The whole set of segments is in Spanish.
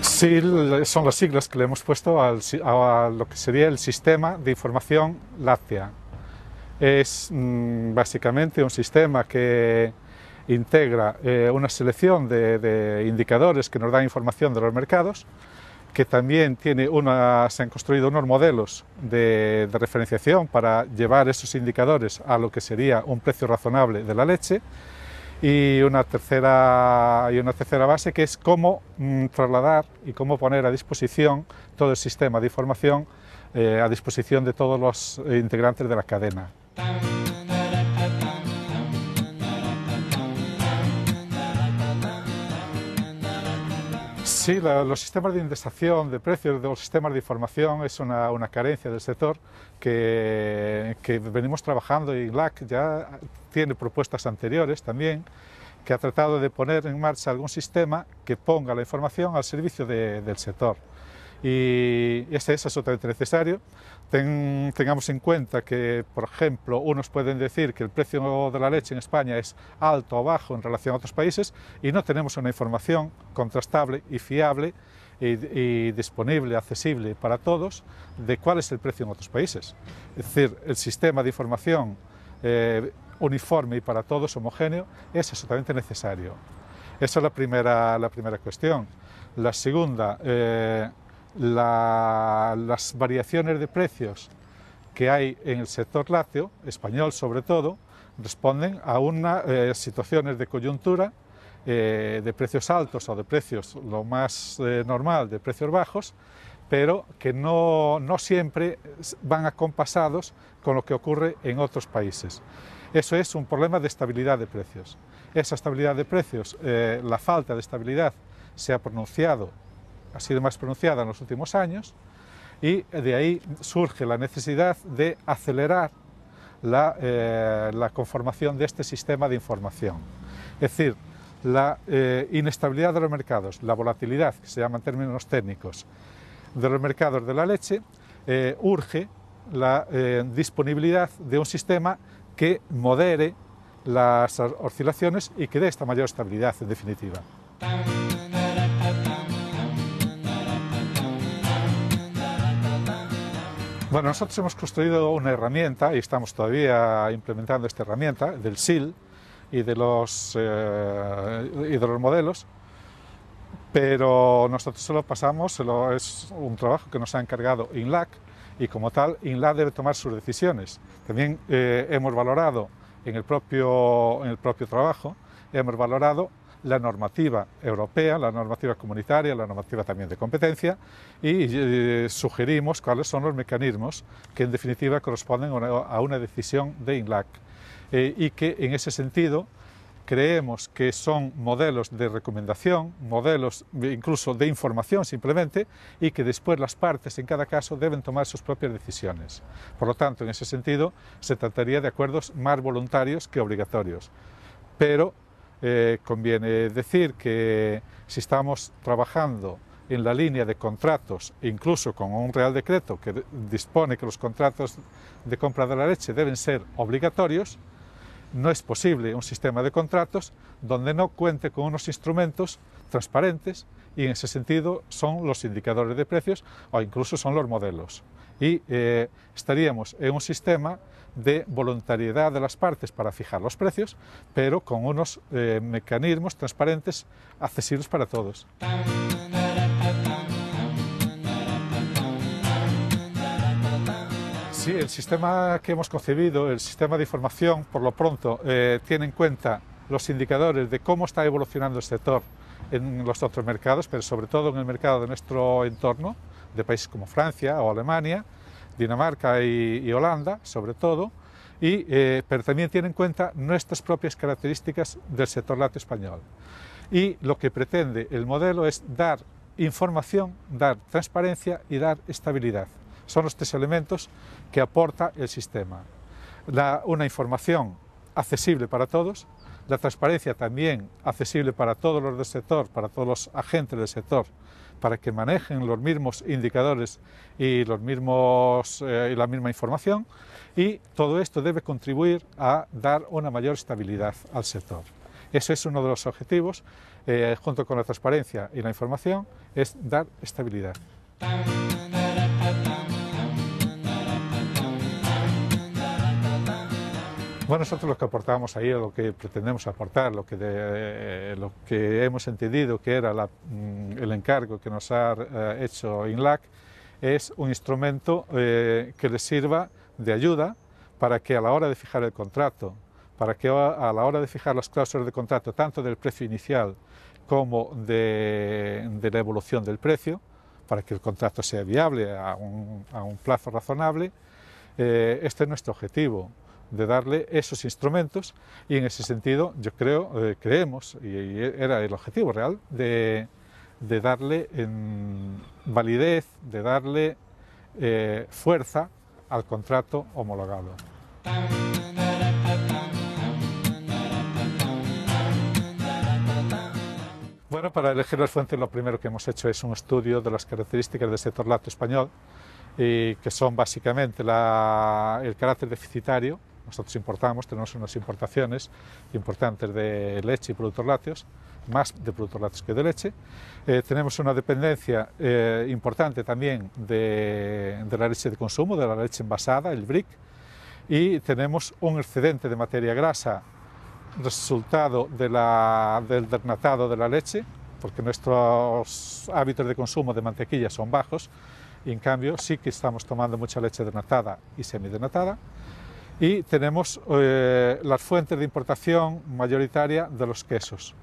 Sí, son las siglas que le hemos puesto a lo que sería el Sistema de Información Láctea. Es básicamente un sistema que integra una selección de indicadores que nos dan información de los mercados, que también se han construido unos modelos de referenciación para llevar esos indicadores a lo que sería un precio razonable de la leche, y una tercera base, que es cómo trasladar y cómo poner a disposición todo el sistema de información a disposición de todos los integrantes de la cadena. Sí, los sistemas de indexación de precios de los sistemas de información es una carencia del sector que venimos trabajando, y INLAC ya tiene propuestas anteriores también, que ha tratado de poner en marcha algún sistema que ponga la información al servicio del sector. Y este es absolutamente necesario. Tengamos en cuenta que, por ejemplo, unos pueden decir que el precio de la leche en España es alto o bajo en relación a otros países, y no tenemos una información contrastable y fiable y disponible, accesible para todos, de cuál es el precio en otros países. Es decir, el sistema de información uniforme y para todos, homogéneo, es absolutamente necesario. Esa es la primera cuestión. La segunda, las variaciones de precios que hay en el sector lácteo, español sobre todo, responden a unas situaciones de coyuntura, de precios altos o de precios, lo más normal, de precios bajos, pero que no siempre van acompasados con lo que ocurre en otros países. Eso es un problema de estabilidad de precios. Esa estabilidad de precios, la falta de estabilidad ha sido más pronunciada en los últimos años, y de ahí surge la necesidad de acelerar la conformación de este sistema de información. Es decir, la inestabilidad de los mercados, la volatilidad, que se llama en términos técnicos, de los mercados de la leche, urge la disponibilidad de un sistema que modere las oscilaciones y que dé esta mayor estabilidad, en definitiva. Bueno, nosotros hemos construido una herramienta, y estamos todavía implementando esta herramienta, del SIL y de los modelos, pero nosotros solo pasamos, es un trabajo que nos ha encargado INLAC, y como tal, INLAC debe tomar sus decisiones. También hemos valorado en el propio trabajo, hemos valorado la normativa europea, la normativa comunitaria, la normativa también de competencia, y sugerimos cuáles son los mecanismos que en definitiva corresponden a una decisión de INLAC, y que en ese sentido creemos que son modelos de recomendación, modelos incluso de información simplemente, y que después las partes en cada caso deben tomar sus propias decisiones. Por lo tanto, en ese sentido, se trataría de acuerdos más voluntarios que obligatorios. Pero conviene decir que si estamos trabajando en la línea de contratos, incluso con un Real Decreto que dispone que los contratos de compra de la leche deben ser obligatorios, no es posible un sistema de contratos donde no cuente con unos instrumentos transparentes, y en ese sentido son los indicadores de precios o incluso son los modelos. Y estaríamos en un sistema de voluntariedad de las partes para fijar los precios, pero con unos mecanismos transparentes accesibles para todos. Sí, el sistema que hemos concebido, el sistema de información, por lo pronto, tiene en cuenta los indicadores de cómo está evolucionando el sector en los otros mercados, pero sobre todo en el mercado de nuestro entorno, de países como Francia o Alemania, Dinamarca y Holanda, sobre todo, pero también tiene en cuenta nuestras propias características del sector lácteo español. Y lo que pretende el modelo es dar información, dar transparencia y dar estabilidad. Son los tres elementos que aporta el sistema. Una información accesible para todos, la transparencia también accesible para todos los del sector, para todos los agentes del sector, para que manejen los mismos indicadores y la misma información, y todo esto debe contribuir a dar una mayor estabilidad al sector. Ese es uno de los objetivos, junto con la transparencia y la información, es dar estabilidad. Bueno, nosotros lo que aportamos ahí, o lo que pretendemos aportar, lo que hemos entendido que era el encargo que nos ha hecho INLAC, es un instrumento que les sirva de ayuda para que a la hora de fijar el contrato, para que a la hora de fijar las cláusulas de contrato, tanto del precio inicial como de la evolución del precio, para que el contrato sea viable a un plazo razonable, este es nuestro objetivo, de darle esos instrumentos, y en ese sentido yo creemos, y era el objetivo real, de darle validez, de darle fuerza al contrato homologado. Bueno, para elegir las fuentes lo primero que hemos hecho es un estudio de las características del sector lácteo español, y que son básicamente el carácter deficitario. Nosotros tenemos unas importaciones importantes de leche y productos lácteos, más de productos lácteos que de leche. Tenemos una dependencia importante también de la leche de consumo, de la leche envasada, el brick, y tenemos un excedente de materia grasa resultado del desnatado de la leche, porque nuestros hábitos de consumo de mantequilla son bajos, y en cambio sí que estamos tomando mucha leche desnatada y semidesnatada. Y tenemos las fuentes de importación mayoritaria de los quesos.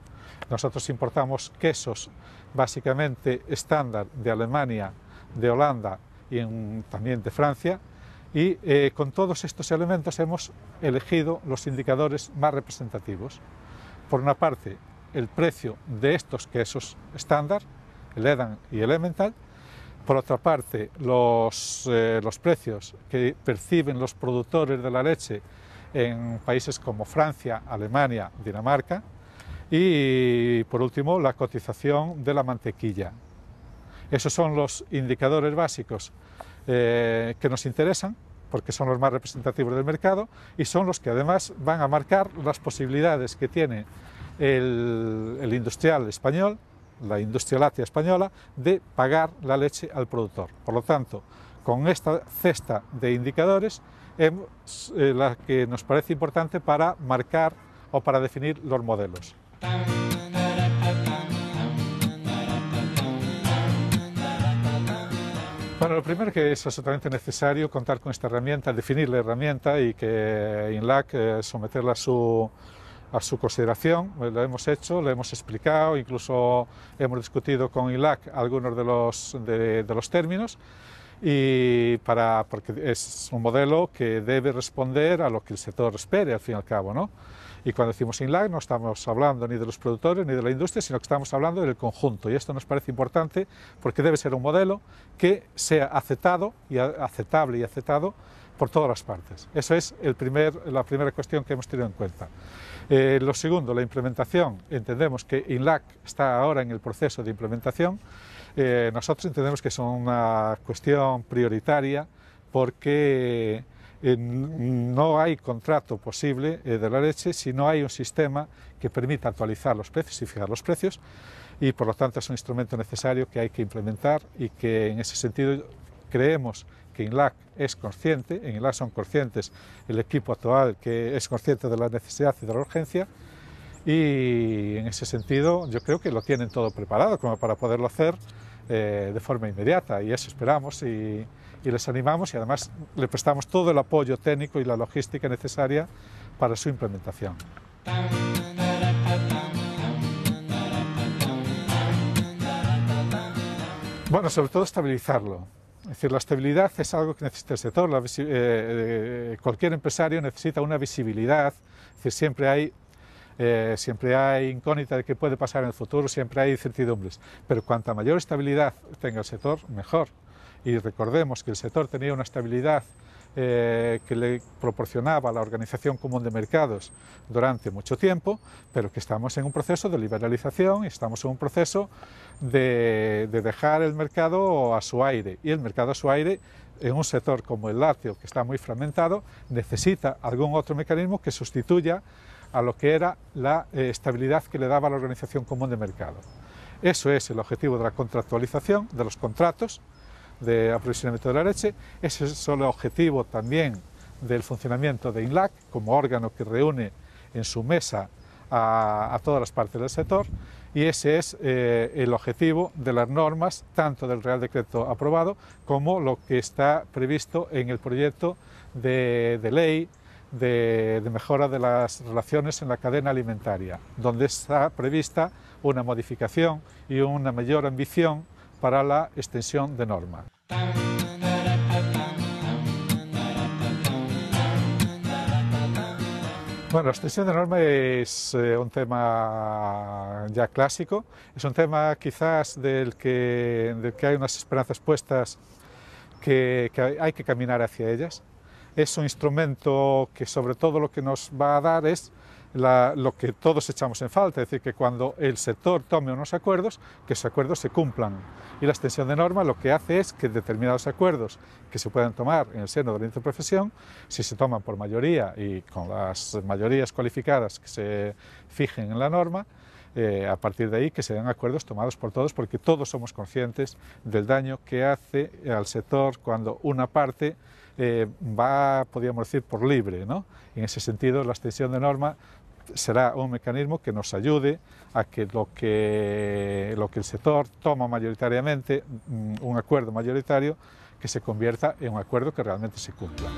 Nosotros importamos quesos básicamente estándar de Alemania, de Holanda y también de Francia, y con todos estos elementos hemos elegido los indicadores más representativos. Por una parte, el precio de estos quesos estándar, el Edam y el Emmental. Por otra parte, los precios que perciben los productores de la leche en países como Francia, Alemania, Dinamarca. Y por último, la cotización de la mantequilla. Esos son los indicadores básicos que nos interesan, porque son los más representativos del mercado, y son los que además van a marcar las posibilidades que tiene el industrial español, la industria láctea española, de pagar la leche al productor. Por lo tanto, con esta cesta de indicadores es la que nos parece importante para marcar o para definir los modelos. Bueno, lo primero que es absolutamente necesario contar con esta herramienta, definir la herramienta y que INLAC someterla a su consideración. Lo hemos hecho, lo hemos explicado, incluso hemos discutido con INLAC algunos de los términos, porque es un modelo que debe responder a lo que el sector espere, al fin y al cabo, ¿no? Y cuando decimos INLAC no estamos hablando ni de los productores ni de la industria, sino que estamos hablando del conjunto, y esto nos parece importante porque debe ser un modelo que sea aceptable y aceptado por todas las partes. Eso es la primera cuestión que hemos tenido en cuenta. Lo segundo, la implementación. Entendemos que INLAC está ahora en el proceso de implementación. Nosotros entendemos que es una cuestión prioritaria porque no hay contrato posible de la leche si no hay un sistema que permita actualizar los precios y fijar los precios, y por lo tanto es un instrumento necesario que hay que implementar, y que en ese sentido creemos que INLAC es consciente, en INLAC son conscientes, el equipo actual que es consciente de la necesidad y de la urgencia, y en ese sentido yo creo que lo tienen todo preparado como para poderlo hacer de forma inmediata, y eso esperamos y les animamos, y además le prestamos todo el apoyo técnico y la logística necesaria para su implementación. Bueno, sobre todo estabilizarlo. Es decir, la estabilidad es algo que necesita el sector. Cualquier empresario necesita una visibilidad. Es decir, siempre hay incógnita de qué puede pasar en el futuro, siempre hay incertidumbres. Pero cuanta mayor estabilidad tenga el sector, mejor. Y recordemos que el sector tenía una estabilidad que le proporcionaba la Organización Común de Mercados durante mucho tiempo, pero que estamos en un proceso de liberalización y estamos en un proceso de dejar el mercado a su aire. Y el mercado a su aire, en un sector como el lácteo, que está muy fragmentado, necesita algún otro mecanismo que sustituya a lo que era la estabilidad que le daba la Organización Común de Mercado. Eso es el objetivo de la contractualización, de los contratos de aprovisionamiento de la leche. Ese es el objetivo también del funcionamiento de INLAC como órgano que reúne en su mesa a todas las partes del sector, y ese es el objetivo de las normas, tanto del Real Decreto aprobado como lo que está previsto en el proyecto de ley de mejora de las relaciones en la cadena alimentaria, donde está prevista una modificación y una mayor ambición para la extensión de norma. Bueno, la extensión de norma es un tema ya clásico, es un tema quizás del que hay unas esperanzas puestas que hay que caminar hacia ellas. Es un instrumento que sobre todo lo que nos va a dar es lo que todos echamos en falta, es decir, que cuando el sector tome unos acuerdos, que esos acuerdos se cumplan. Y la extensión de norma lo que hace es que determinados acuerdos que se puedan tomar en el seno de la interprofesión, si se toman por mayoría y con las mayorías cualificadas que se fijen en la norma, a partir de ahí que sean acuerdos tomados por todos, porque todos somos conscientes del daño que hace al sector cuando una parte va, podríamos decir, por libre, ¿no? En ese sentido, la extensión de norma será un mecanismo que nos ayude a que lo que el sector toma mayoritariamente, un acuerdo mayoritario, que se convierta en un acuerdo que realmente se cumpla.